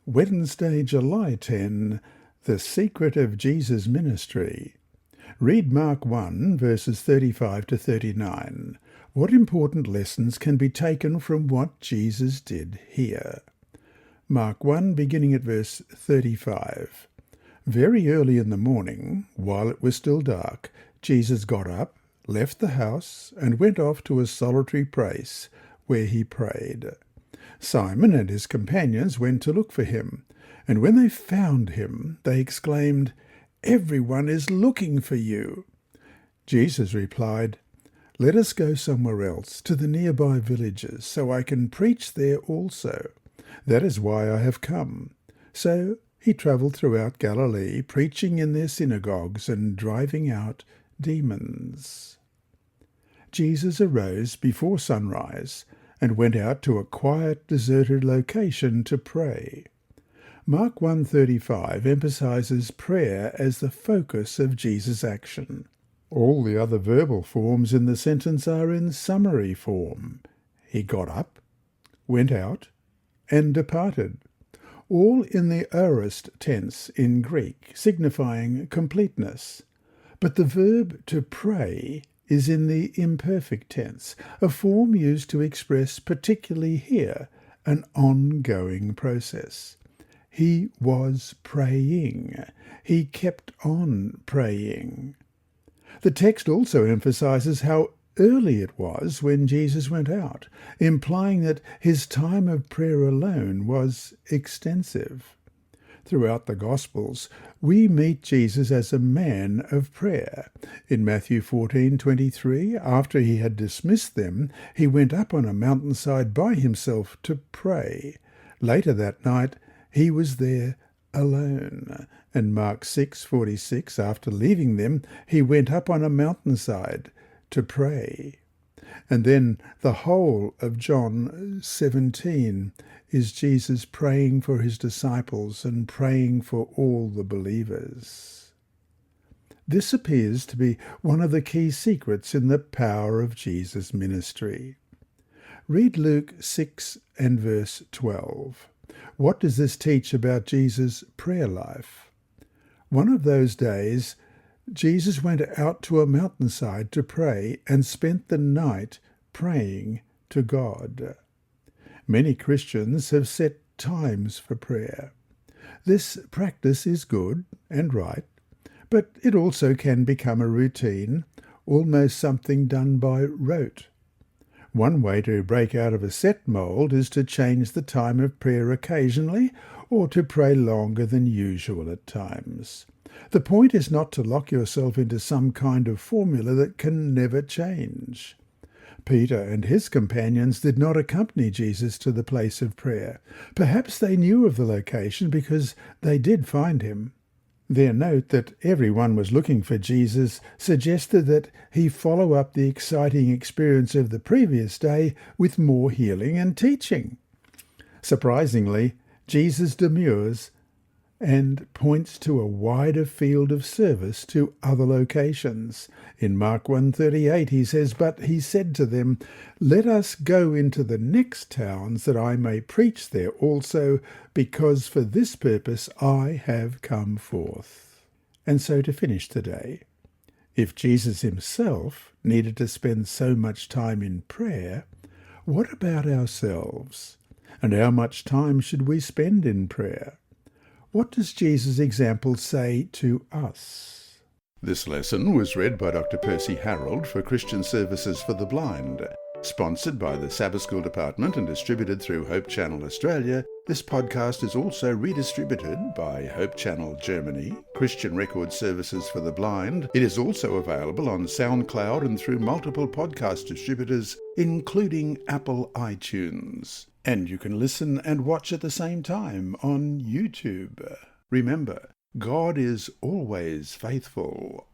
Wednesday, July 10, The Secret of Jesus' Ministry. Read Mark 1, verses 35 to 39. What important lessons can be taken from what Jesus did here? Mark 1, beginning at verse 35. Very early in the morning, while it was still dark, Jesus got up, left the house, and went off to a solitary place where he prayed. Simon and his companions went to look for him, and when they found him, they exclaimed, "Everyone is looking for you." Jesus replied, "Let us go somewhere else, to the nearby villages, so I can preach there also. That is why I have come." So he travelled throughout Galilee, preaching in their synagogues and driving out demons. Jesus arose before sunrise and went out to a quiet, deserted location to pray. Mark 1:35 emphasizes prayer as the focus of Jesus' action. All the other verbal forms in the sentence are in summary form. He got up, went out, and departed, all in the aorist tense in Greek, signifying completeness. But the verb to pray is in the imperfect tense, a form used to express, particularly here, an ongoing process. He was praying. He kept on praying. The text also emphasizes how early it was when Jesus went out, implying that his time of prayer alone was extensive. Throughout the Gospels, we meet Jesus as a man of prayer. In Matthew 14:23, after he had dismissed them, he went up on a mountainside by himself to pray. Later that night, he was there alone. And Mark 6:46, after leaving them, he went up on a mountainside to pray. And then the whole of John 17 is Jesus praying for his disciples and praying for all the believers. This appears to be one of the key secrets in the power of Jesus' ministry. Read Luke 6 and verse 12. What does this teach about Jesus' prayer life? One of those days, Jesus went out to a mountainside to pray and spent the night praying to God. Many Christians have set times for prayer. This practice is good and right, but it also can become a routine, almost something done by rote. One way to break out of a set mold is to change the time of prayer occasionally, or to pray longer than usual at times. The point is not to lock yourself into some kind of formula that can never change. Peter and his companions did not accompany Jesus to the place of prayer. Perhaps they knew of the location because they did find him. Their note that everyone was looking for Jesus suggested that he follow up the exciting experience of the previous day with more healing and teaching. Surprisingly, Jesus demurs and points to a wider field of service to other locations. In Mark 1:38 he says, "But he said to them, 'Let us go into the next towns, that I may preach there also, because for this purpose I have come forth.'" And so to finish today, if Jesus himself needed to spend so much time in prayer, what about ourselves? And how much time should we spend in prayer? What does Jesus' example say to us? This lesson was read by Dr. Percy Harrold for Christian Services for the Blind. Sponsored by the Sabbath School Department and distributed through Hope Channel Australia, this podcast is also redistributed by Hope Channel Germany, Christian Record Services for the Blind. It is also available on SoundCloud and through multiple podcast distributors, including Apple iTunes. And you can listen and watch at the same time on YouTube. Remember, God is always faithful.